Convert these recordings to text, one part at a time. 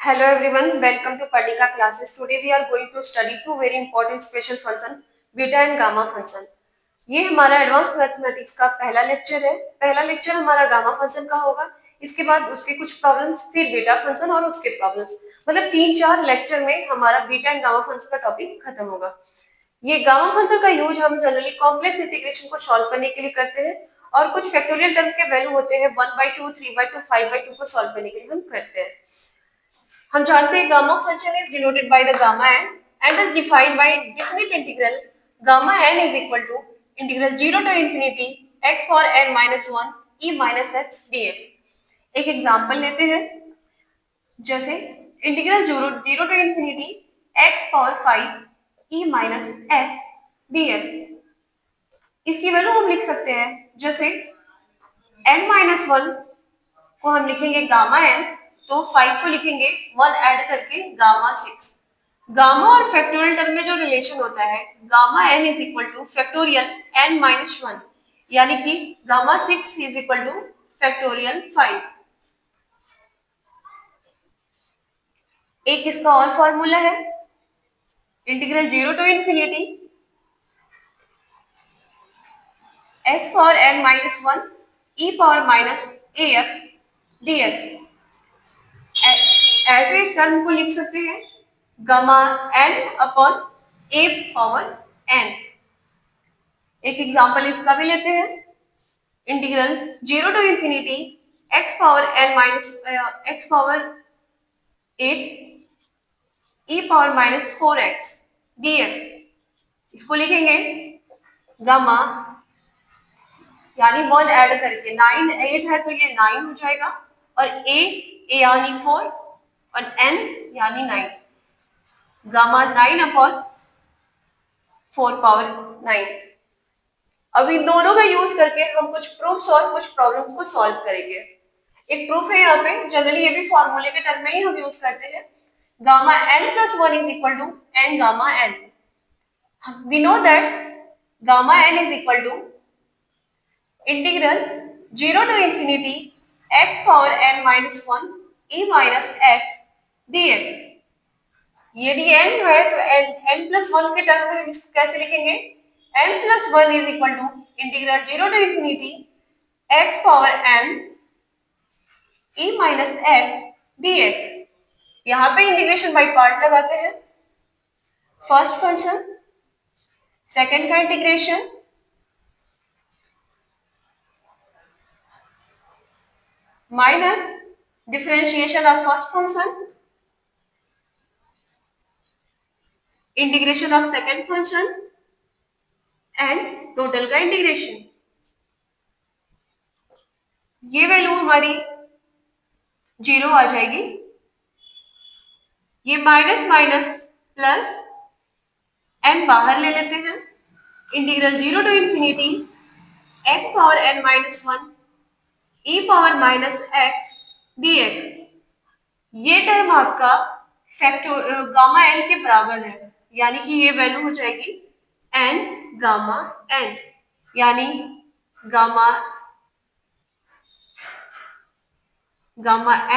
Hello everyone, welcome to Pardika classes. Today we are going to study two very important special function, beta and gamma function. ये हमारा advance mathematics का पहला lecture है। पहला lecture हमारा gamma function का होगा, इसके बाद उसके कुछ प्रॉब्लम्स, फिर बीटा फंक्शन और उसके प्रॉब्लम्स, मतलब 3-4 लेक्चर में हमारा बीटा एंड गामा फंक्शन का टॉपिक खत्म होगा। ये गामा फंक्शन का यूज हम जनरली कॉम्प्लेक्स इंटीग्रेशन को सॉल्व करने के लिए करते हैं और कुछ फैक्टोरियल टर्म के वैल्यू होते हैं 1/2, 3/2, 5/2 को सॉल्व करने के लिए हम करते हैं। हम जानते हैं gamma function is denoted by the gamma n and is defined by definite integral gamma n is equal to integral 0 to infinity x for n minus 1 e minus x dx। एक एग्जांपल लेते हैं, जैसे integral 0 to infinity x power 5 e minus x dx। इसकी value हम लिख सकते हैं, जैसे n माइनस 1 को हम लिखेंगे गामा n, तो 5 को लिखेंगे 1 ऐड करके गामा 6। गामा और फैक्टोरियल टर्म में जो रिलेशन होता है gamma n is equal to factorial n minus 1, यानी कि gamma 6 is equal to factorial 5। एक इसका और फॉर्मूला है, integral 0 to infinity x power n minus 1 e power minus ax dx। ऐसे टर्म को लिख सकते हैं gamma n upon a power n। एक एग्जांपल इसका भी लेते हैं, integral 0 to infinity x power n minus x power 8 e power minus 4x dx। इसको लिखेंगे गामा, यानी 1 ऐड करके 9 8 है तो ये 9 हो जाएगा, और a यानी 4 और n यानी 9, गामा 9 अपॉन 4 पावर 9। अब इन दोनों का यूज करके हम कुछ प्रूफ्स और कुछ प्रॉब्लम्स को सॉल्व करेंगे। एक प्रूफ है यहाँ पे, जनरली ये भी फॉर्मूले के टर्म में ही हम यूज करते हैं, gamma n plus 1 is equal to n gamma n। We know that gamma n is equal to integral 0 to infinity x power n minus 1 e minus x dx। यदि n है तो n plus 1 के term में हम इसको कैसे लिखेंगे, n plus 1 is equal to integral 0 to infinity x power n e minus x dx। यहाँ पे इंटीग्रेशन बाय पार्ट लगाते हैं, फर्स्ट फंक्शन सेकंड का integration minus differentiation of first function integration of second function and total का integration. ये value हमारी 0 आ जाएगी, ये माइनस माइनस प्लस n बाहर ले लेते हैं, integral 0 to infinity x power n minus 1 e power minus x dx। ये टर्म आपका गामा n के बराबर है, यानी कि ये वैल्यू हो जाएगी n गामा n, यानी gamma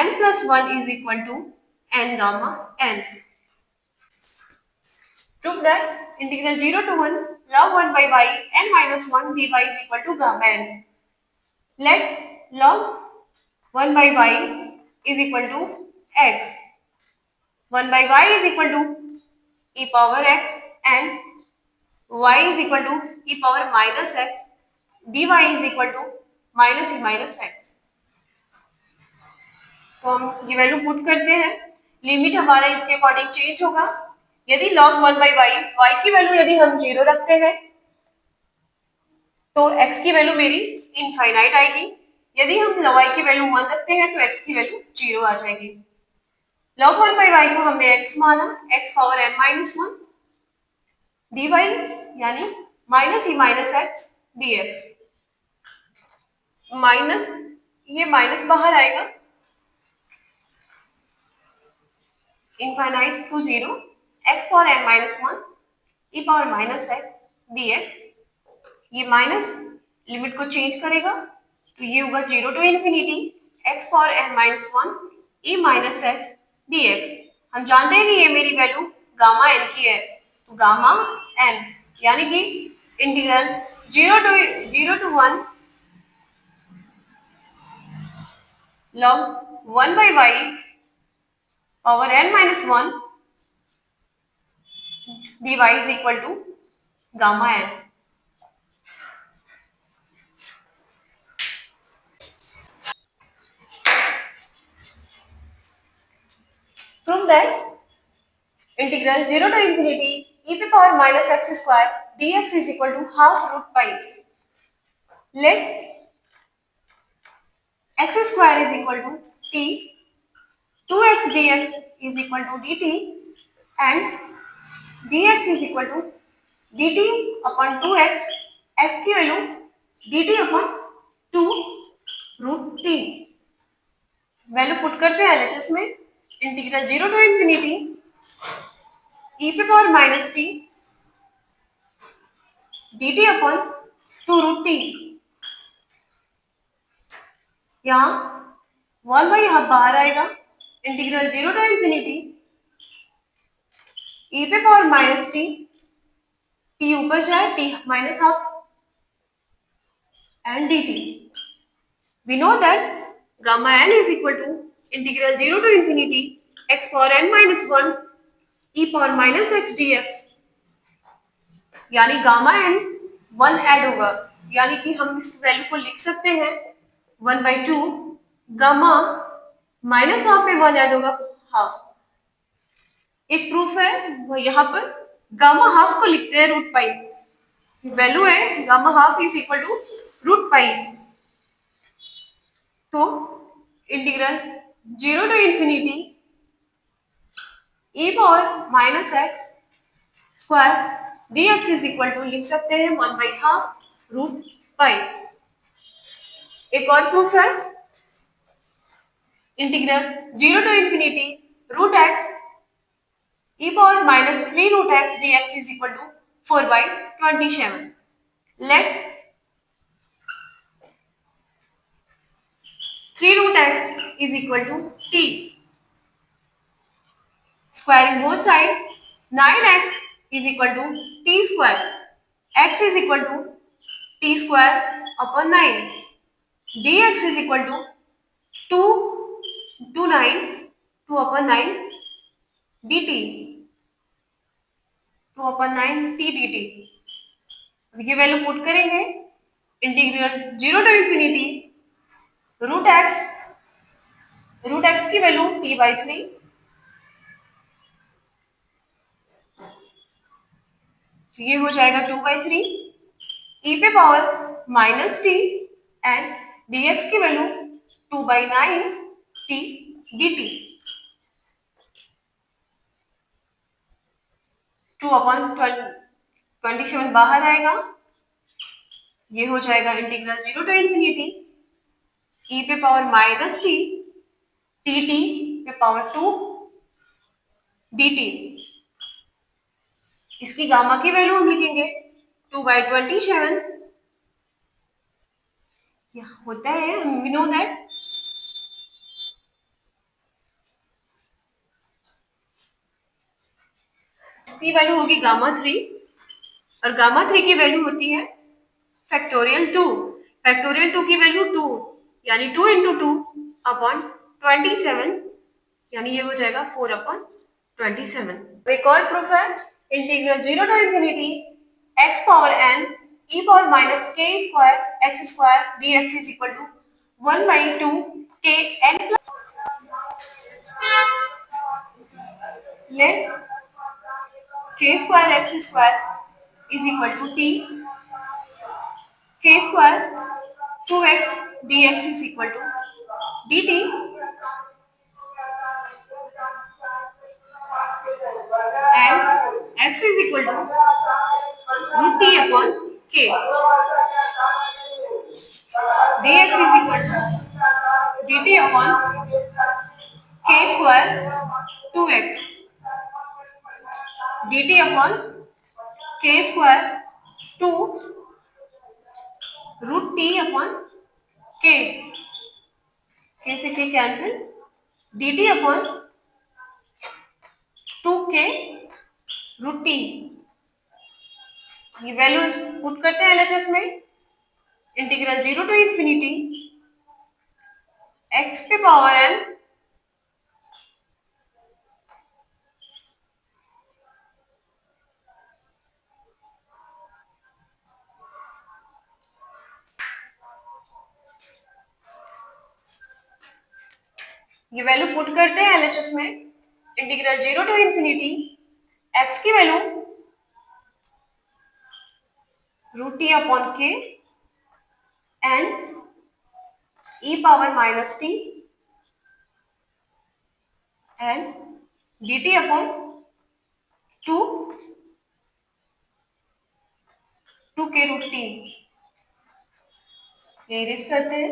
n plus 1 is equal to n gamma n। Prove that integral 0 to 1 log 1 by y n minus 1 dy is equal to gamma n. Let log 1 by y is equal to x. 1 by y is equal to e power x and y is equal to e power minus x. dy is equal to minus e minus x. तो हम ये value put करते हैं, limit हमारा इसके according change होगा। यदि log 1 by y की वैल्यू यदि हम 0 रखते हैं तो x की वैल्यू मेरी इनफाइनाइट आएगी, यदि हम y की वैल्यू 1 रखते हैं तो x की वैल्यू 0 आ जाएगी। log 1 by y को हमने x माना, x power n minus 1 dy यानी minus e minus x dx। Minus, ये माइनस बाहर आएगा, infinite to 0 x power n minus 1 e power minus x dx। ये माइनस लिमिट को चेंज करेगा तो ये होगा 0 to infinity x power n minus 1 e minus x dx। हम जानते हैं कि ये मेरी वैल्यू गामा एन की है, तो गामा एन यानी कि integral 0 to 1 log 1/y power n minus 1 dy is equal to gamma n। Prove that integral 0 to infinity e to power minus x square dx is equal to half root pi। Let x square is equal to t, 2x dx is equal to dt and dx is equal to dt upon 2x, x की value dt upon 2 root t। Value put करते हैं LHS में। Integral 0 to infinity e पे power minus t dt upon 2 root t. यहाँ 1/हाफ बाहर आएगा। Integral 0 to infinity e पे पावर माइनस टी, t ऊपर जाए t minus half and dt। We know that gamma n is equal to integral 0 to infinity x power n minus 1 e power minus x dx। यानी gamma n 1 add होगा, यानी कि हम इस value को लिख सकते हैं 1/2 गामा माइनस हाफ में 1 ऐड होगा हाफ। एक प्रूफ है वो यहाँ पर गामा हाफ को लिखते हैं रूट पाई। वैल्यू है gamma half is equal to root pi. तो integral 0 to infinity e power minus x square dx is equal to लिख सकते हैं 1/हाफ रूट पाई। एक और प्रूफ है integral 0 to infinity root x e power minus 3 root x dx is equal to 4/27। Let 3 root x is equal to t। Squaring both sides, 9x is equal to t square। x is equal to t square upon 9। dx is equal to 2 to 9, 2 upon 9 dt, 2 upon 9 t dt। अब ये value put करेंगे। Integral 0 to infinity root x की value t/3 ये हो जाएगा 2/3 e पे power minus t and dx की value 2/9 t dt। 2/27 बाहर आएगा। ये हो जाएगा इंटीग्रल 0 टू इंफिनिटी e पे पावर माइनस टी टी पे पावर 2 dt। इसकी गामा की वैल्यू हम लिखेंगे 2/27। क्या होता है वी नो दैट इसकी वैल्यू होगी गामा 3 और गामा 3 की वैल्यू होती है फैक्टोरियल 2। फैक्टोरियल 2 की वैल्यू 2 यानी 2 into 2 upon 27 यानी ये हो जाएगा 4/27। एक और प्रूफ है integral 0 to infinity x power n e power minus k square x square dx is equal to 1/2 k n let k square x square is equal to t k square 2x dx is equal to dt and x is equal to root t upon k। dx is equal to dt upon k square 2x dt upon k square 2 root t upon k। k से k cancel dt upon 2k√t। ये value put करते हैं LHS में, integral 0 to infinity x पे power n ये value put करते हैं LHS में, इंटीग्रल 0 टू इंफिनिटी x की value √t upon k n e power minus t and dt upon 2k√t। ये इरेज करते हैं,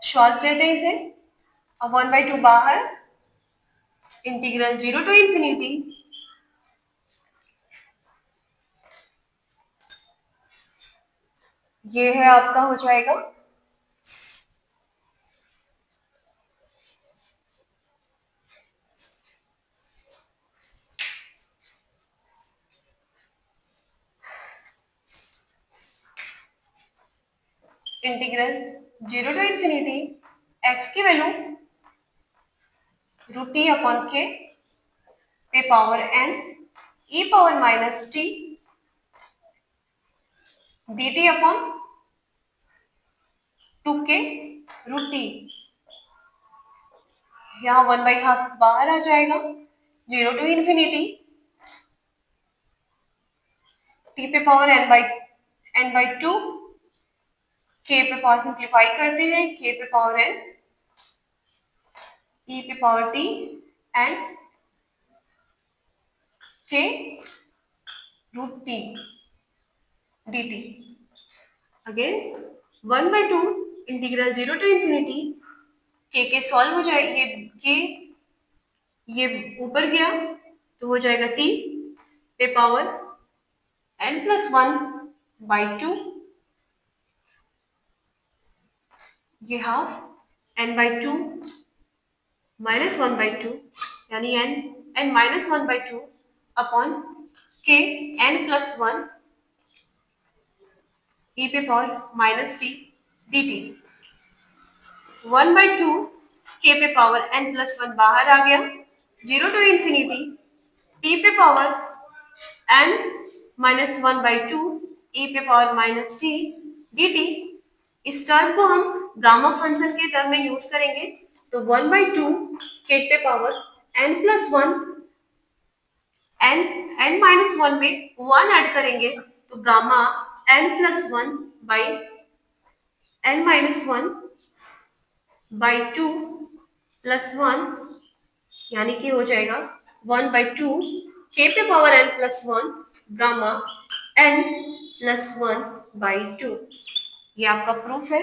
शॉर्ट करते हैं इसे। अब 1/2 बाहर, इंटीग्रल 0 टू इंफिनिटी ये है आपका हो जाएगा इंटीग्रल 0 टू इंफिनिटी x की वैल्यू √t अपॉन k पे power n e power minus t dt upon 2k√t। यहाँ 1/2 बाहर आ जाएगा, 0 टू इंफिनिटी t पे पावर n/2 k पे पावर सिंप्लीफाई करते हैं, k पे पावर n e पे power t and k√t dt। Again 1/2 integral 0 to infinity के सॉल्व हो जाए, ये ऊपर गया तो हो जाएगा t पे पावर n+1/2, ये हाफ n/2 -1/2 यानी n-1/2 upon k n+1 e पे power minus t dt। 1/2 k पे पावर n+1 बाहर आ गया, 0 टू इंफिनिटी t पे पावर n-1/2 e पे पावर माइनस t dt। इस टर्म को हम गामा फंक्शन के टर्म में यूज करेंगे, तो 1/2 k पे पावर n+1 n-1 में 1 ऐड करेंगे तो गामा n+1 बाई n-1/2 +1 यानी कि हो जाएगा 1/2 k पे पावर n+1 गामा n+1/2। ये आपका प्रूफ है।